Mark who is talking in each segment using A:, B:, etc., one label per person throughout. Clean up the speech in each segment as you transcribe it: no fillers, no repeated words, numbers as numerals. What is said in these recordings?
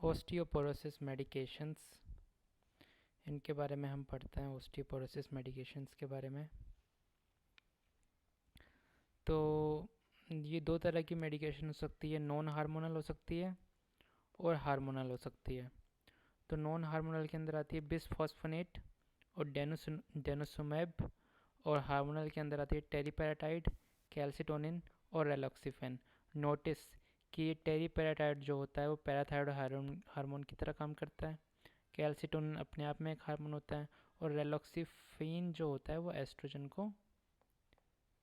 A: Osteoporosis medications, इनके बारे में हम पढ़ते हैं। ओस्टियोपोरोसिस मेडिकेशंस के बारे में तो ये दो तरह की मेडिकेशन हो सकती है, नॉन हार्मोनल हो सकती है और हार्मोनल हो सकती है। तो नॉन हार्मोनल के अंदर आती है बिसफॉस्फोनेट और डेनोसुमेब, और हार्मोनल के अंदर आती है टेरीपेराटाइड, कैल्सिटोनिन और रेलॉक्सिफेन। नोटिस कि ये टेरीपेराटाइड जो होता है वो पैराथायरॉयड हार्मोन की तरह काम करता है, कैल्सिटोनिन अपने आप में एक हार्मोन होता है, और रेलॉक्सिफेन जो होता है वो एस्ट्रोजन को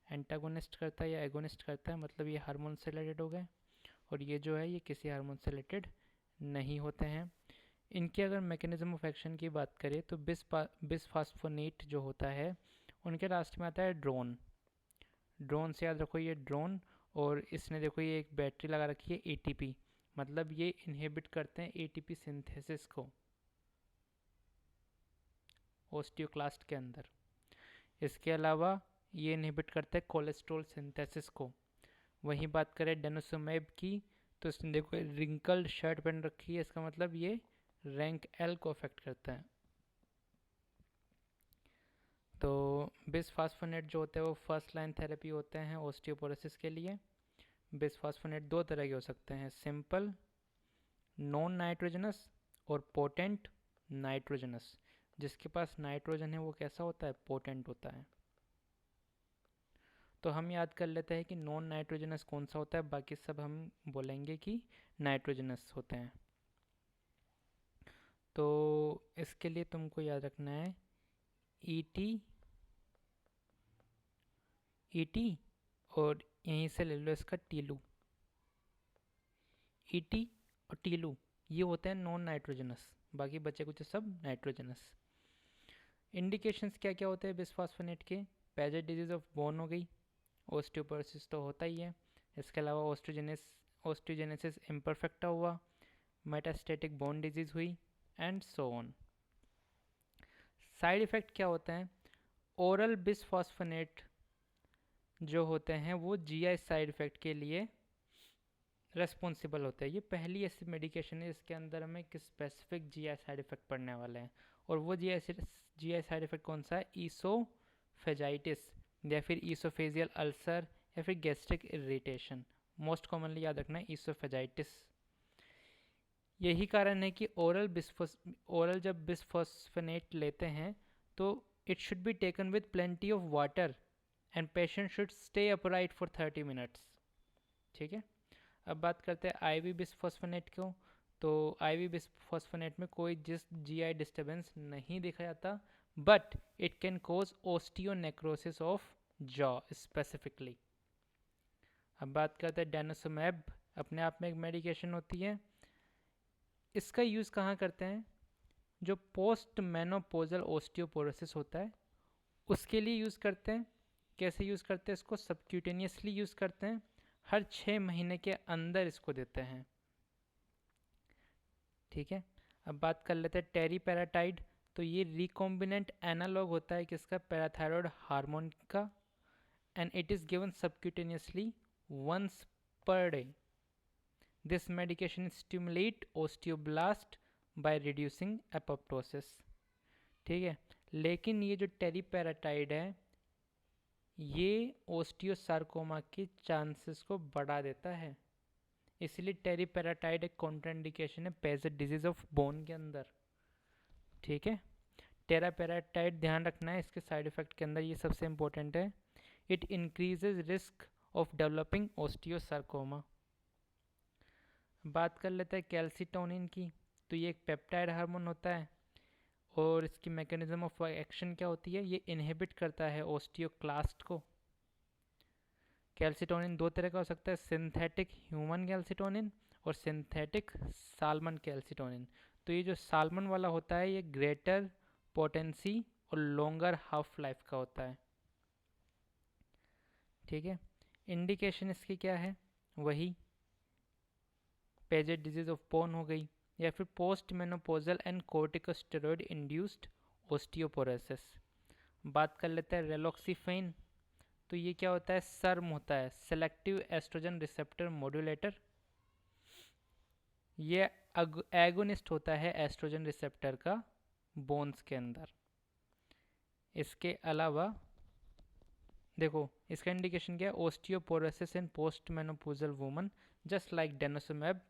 A: एंटागोनिस्ट करता है या एगोनिस्ट करता है। मतलब ये हार्मोन से रिलेटेड हो गए, और ये जो है ये किसी हार्मोन से रिलेटेड नहीं होते हैं। इनके अगर मैकेनिज्म ऑफ एक्शन की बात करें तो बिसफॉस्फोनेट जो होता है उनके लास्ट में आता है ड्रोन। ड्रोन से याद रखो, ये ड्रोन, और इसने देखो ये एक बैटरी लगा रखी है एटीपी, मतलब ये इनहिबिट करते हैं एटीपी सिंथेसिस को ओस्टियोक्लास्ट के अंदर। इसके अलावा ये इनहिबिट करते हैं कोलेस्ट्रॉल सिंथेसिस को। वहीं बात करें डेनोसुमेब की, तो इसने देखो रिंकल्ड शर्ट पहन रखी है, इसका मतलब ये रैंक एल को अफेक्ट करता है। तो बिसफॉस्फोनेट जो होते हैं वो फर्स्ट लाइन थेरेपी होते हैं ओस्टियोपोरोसिस के लिए। बिसफॉस्फोनेट दो तरह के हो सकते हैं, सिंपल नॉन नाइट्रोजनस और पोटेंट नाइट्रोजनस। जिसके पास नाइट्रोजन है वो कैसा होता है, पोटेंट होता है। तो हम याद कर लेते हैं कि नॉन नाइट्रोजनस कौन सा होता है, बाकी सब हम बोलेंगे कि नाइट्रोजनस होते हैं। तो इसके लिए तुमको याद रखना है ईटी, ईटी, और यहीं से ले लो इसका टीलू। ईटी और टीलू ये होते हैं नॉन नाइट्रोजनस, बाकी बचे कुछ सब नाइट्रोजनस। इंडिकेशंस क्या क्या होते हैं बिसफॉस्फोनेट के, पेजेट डिजीज ऑफ बोन हो गई, ओस्टियोपोरोसिस तो होता ही है, इसके अलावा ओस्टियोजेनेसिस इम्परफेक्टा हुआ, मेटास्टेटिक बोन डिजीज हुई, and so on. Side effect क्या होते हैं, ओरल बिसफॉस्फोनेट जो होते हैं वो जीआई साइड इफ़ेक्ट के लिए रेस्पॉन्सिबल होते हैं। ये पहली ऐसी मेडिकेशन है इसके अंदर हमें किस स्पेसिफिक जीआई साइड इफ़ेक्ट पड़ने वाले हैं, और वो जीआई साइड इफ़ेक्ट कौन सा है, ईसोफेजाइटिस या फिर ईसोफेजियल अल्सर या फिर गैस्ट्रिक इरिटेशन। मोस्ट कॉमनली याद रखना है ईसोफेजाइटिस। यही कारण है कि ओरल जब बिसफॉस्फोनेट लेते हैं तो it should be taken with plenty of water and patient should stay upright for 30 minutes. ठीक है, अब बात करते हैं आईवी बिसफॉस्फोनेट को। तो आईवी बिसफॉस्फोनेट में कोई जीआई डिस्टर्बेंस नहीं देखा जाता, but it can cause osteonecrosis of jaw specifically. अब बात करते हैं डेनोसुमेब, अपने आप में एक मेडिकेशन होती है। इसका यूज़ कहाँ करते हैं, जो पोस्ट मेनोपोजल ओस्टियोपोरोसिस होता है उसके लिए यूज़ करते हैं। कैसे यूज़ करते हैं इसको, सबक्यूटेनियसली यूज़ करते हैं, हर 6 महीने के अंदर इसको देते हैं। ठीक है, अब बात कर लेते हैं टेरीपेराटाइड। तो ये रिकॉम्बिनेंट एनालॉग होता है किसका, पैराथायरॉयड हार्मोन का, and it is given subcutaneously once per day. This medication stimulate osteoblast by reducing apoptosis. ठीक है, लेकिन ये जो टेरीपेराटाइड है ये ओस्टियोसार्कोमा के चांसेस को बढ़ा देता है, इसलिए टेरीपेराटाइड एक कॉन्ट्राइंडिकेशन है पेजेट डिजीज ऑफ बोन के अंदर। ठीक है, टेरापेराटाइड ध्यान रखना है इसके साइड इफेक्ट के अंदर, ये सबसे इंपॉर्टेंट है। It increases risk of developing osteosarcoma. बात कर लेते हैं कैल्सिटोनिन की। तो ये एक पेप्टाइड हार्मोन होता है, और इसकी मैकेनिज्म ऑफ एक्शन क्या होती है, ये इनहिबिट करता है ओस्टियोक्लास्ट को। कैल्सिटोनिन दो तरह का हो सकता है, सिंथेटिक ह्यूमन कैल्सिटोनिन और सिंथेटिक साल्मन कैल्सिटोनिन। तो ये जो साल्मन वाला होता है ये ग्रेटर पोटेंसी और लॉन्गर हाफ लाइफ का होता है। ठीक है, इंडिकेशन इसकी क्या है, वही पेजेट डिजीज ऑफ बोन हो गई, या फिर post menopausal and corticosteroid induced osteoporosis. बात कर लेते हैं रेलॉक्सिफेन। तो ये क्या होता है, सर्म होता है, सेलेक्टिव एस्ट्रोजन रिसेप्टर मॉड्यूलेटर। ये एगोनिस्ट होता है एस्ट्रोजन रिसेप्टर का बोन्स के अंदर। इसके अलावा देखो इसका इंडिकेशन क्या है, osteoporosis in post menopausal woman just like denosumab.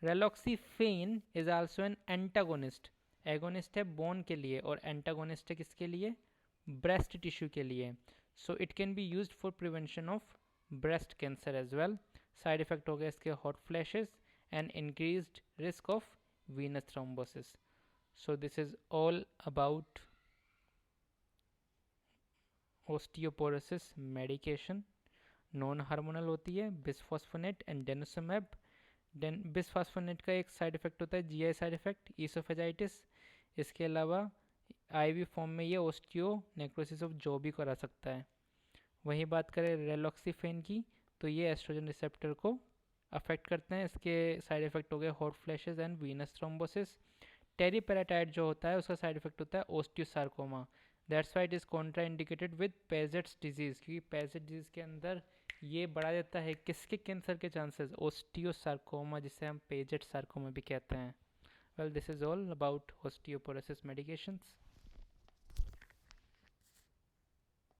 A: Raloxifene is also an antagonist. Agonist है बोन के लिए और एंटागोनिस्ट है किसके लिए, ब्रेस्ट टिश्यू के लिए। So it can be used for prevention of breast cancer as well. Side effect हो गया इसके hot flashes and increased risk of venous thrombosis. So this is all about osteoporosis medication। Non hormonal होती है, बिसफॉस्फोनेट and डेनोसोमैब। बिसफॉस्फोनेट का एक side effect होता है GI side effect, oesophagitis. इसके अलावा आईवी फॉर्म में ये ओस्टियो नेक्रोसिस ऑफ जॉ भी करा सकता है। वहीं बात करें रेलॉक्सीफेन की, तो ये एस्ट्रोजन रिसेप्टर को अफेक्ट करते हैं। इसके साइड इफेक्ट हो गए hot flashes and venous thrombosis. Teriparatide जो होता है उसका साइड इफेक्ट होता है osteosarcoma. That's why it is contraindicated with Paget's disease, क्योंकि पेजेट डिजीज़ के अंदर ये बढ़ा देता है किसके कैंसर के चांसेस, ओस्टियोसार्कोमा, जिसे हम पेजेट सार्कोमा भी कहते हैं। Well this is all about osteoporosis medications.